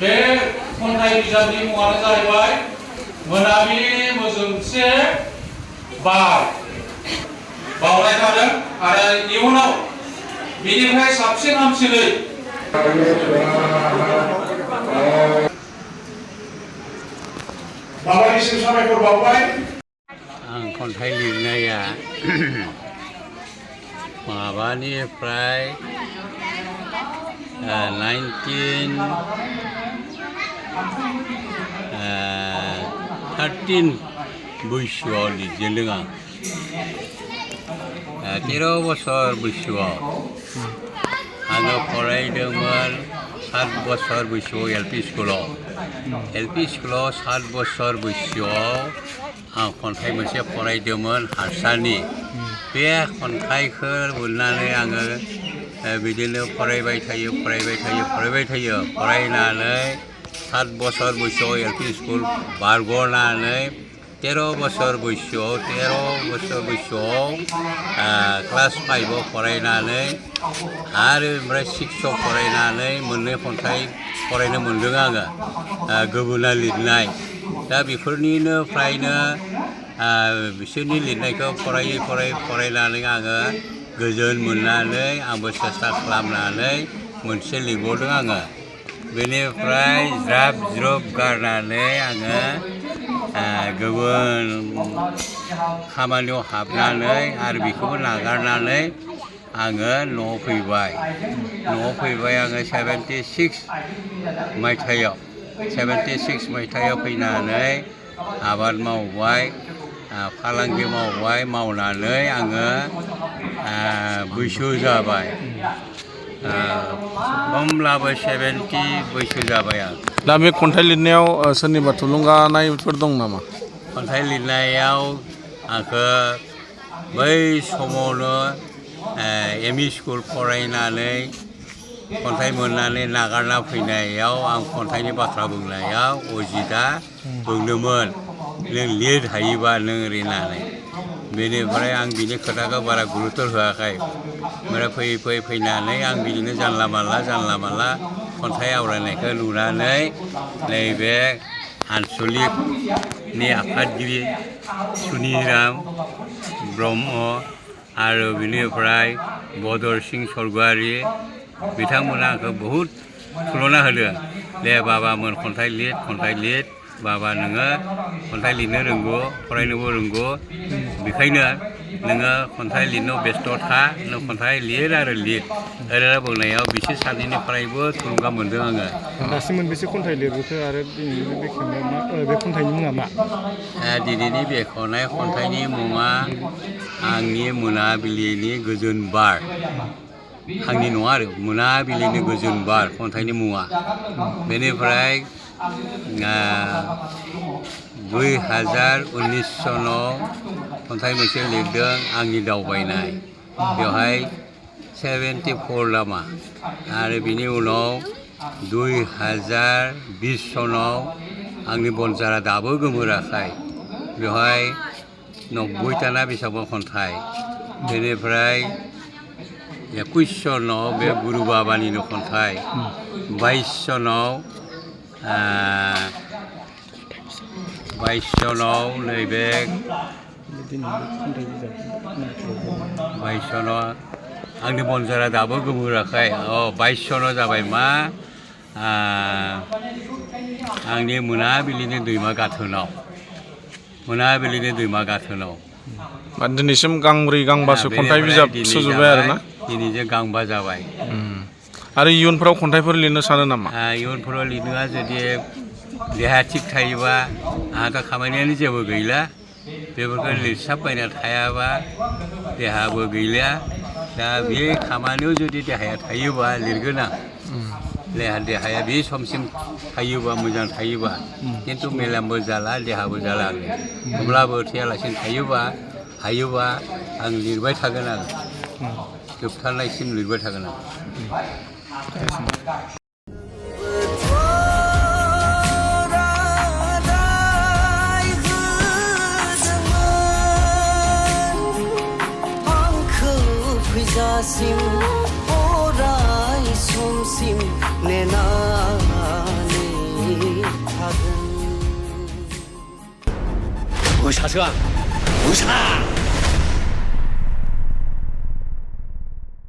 बे खन्थाइ बिजाबनि मुङानो जाहैबाय मोनाबिलिनि मोजोमसे बार बावनाय थादों आरो इयुनाव बेनिफ्राय साबसिन हामसिनै बाबानिसिम साबायखर बावबाय। आं खन्थाइ लिरनाया माबानिफ्राय 1913 बैसोआव लिरजेनदों आं 13 बोसोर बैसोआव आङो फरायदोंमोन 7 बोसोर बैसोआव एलपि स्कुलाव 7 बोसोर बैसोआव आं खन्थाइ मोनसे फरायदोंमोन हारसानि बे खन्थाइखौ मोननानै आङो बिदिनो फरायबाय थायो फरायनानै 7 बोसोर बैसोआव एलपि स्कुल बारग'नानै 13 बोसोर बैसोआव क्लास 5आव फरायनानै आरो ओमफ्राय 6आव फरायनानै मोननै खन्थाइ फरायनो मोनदों आङो गुबुना लिरनाय दा बेफोरनिनो फ्रायनो बिसोरनि लिरनायखौ फरायनानै आङो गोजोन मोननानै आंबो सेस्था खालामनानै मोनसे लिरबावदों आङो बेनिफ्राय ज्राब ज्रुब गारनानै आङो गुबुन खामानियाव हाबनानै आरो बेखौबो नागारनानै आङो न'आव फैबाय आङो 76 मायथाइयाव फैनानै आबाद मावबाय फालांगि मावनानै आङो बैसो जाबाय खमब्लाबो 70 बैसो जाबाय आं दा बे खन्थाइ लिरनायाव सोरनिबा थुलुंगानायफोर दं नामा खन्थाइ लिरनायाव आंखौ बै समावनो एमइ स्कुल फरायनानै खन्थाइ मोननानै नागारना फैनायाव आं खन्थाइनि बाथ्रा बुंनायाव अजितआ बुंदोंमोन नों लिर हायोबा नों ओरैनानै बेनिफ्राय आं बिनि खोथाखौ बारा गुरुत्त होआखै ओमफ्राय फैनानै आं बिदिनो जानला मानला खन्थाइ आवरायनायखौ नुनानै नैबे आनसलिकनि आफादगिरि सुनिराम ब्रह्म आरो बिनिफ्राय बदर सिं सरगयारि बिथांमोना आंखौ बहुद थुलुंगा होदों दे बाबामोन खन्थाइ लिर बाबा नोङो खन्थाइ लिरनो रोंगौ फरायनोबो रोंगौ बेखायनो नोङो खन्थाइ लिरनो बेस्थ' था नों खन्थाइ लिर ओरैनो बुंनायाव बिसोर सानैनिफ्रायबो थुलुंगा मोनदों आङो दासिम मोनबेसे खन्थाइ लिरबोखो आरो दिनैनि बेखेवनायाव बे खन्थाइनि मुङा मा दिनैनि बेखेवनाय खन्थाइनि मुङा आंनि मोनाबिलिनि गोजोन बार आंनि नङा आरो मोनाबिलिनि गोजोन बार खन्थाइनि मुङा बेनिफ्राय 2019 सनाव खन्थाइ मोनसे लिरदों आंनि दावबायनाय बेवहाय 74 लामा आरो बिनि उनाव 2020 सनाव आंनि बनजारा दाबो गोमोराखै बेवहाय 90 बेसेबां खन्थाइ बेनिफ्राय 21 सनाव बे गुरु बाबानिनो खन्थाइ 22 सनाव नैबे 22 सनाव आंनि बनजारा दाबो गोमोराखै 22 सनाव जाबाय मा आंनि मोनाबिलिनि दैमा गाथोनाव दिनैसिम गांब्रै गांबासो खन्थाइ बिजाब सुजुबाय आरोना दिनैजों गांबा जाबाय आरो इयुनफोराव खन्थाइफोर लिरनो सानो नामा इयुनफोराव लिरनोआ जुदि देहा थिग थायोबा आंहाथ' खामानियानो जेबो गैला बेफोरखौ लिरसाबबायना थायाबा देहाबो गैला दा बे खामानियाव जुदि देहाया थायोबा लिरगोन आं देहाया बे समसिम थायोबा मोजां थायोबा खिन्थु मेलेमबो जाला देहाबो जाला अब्लाबो थैयालासिनो हायोबा आं लिरबाय थागोन आरो जोबथारनायसिम लिरबाय थागोन आं अराय समसिम नेनानै मोसासो आं मोसा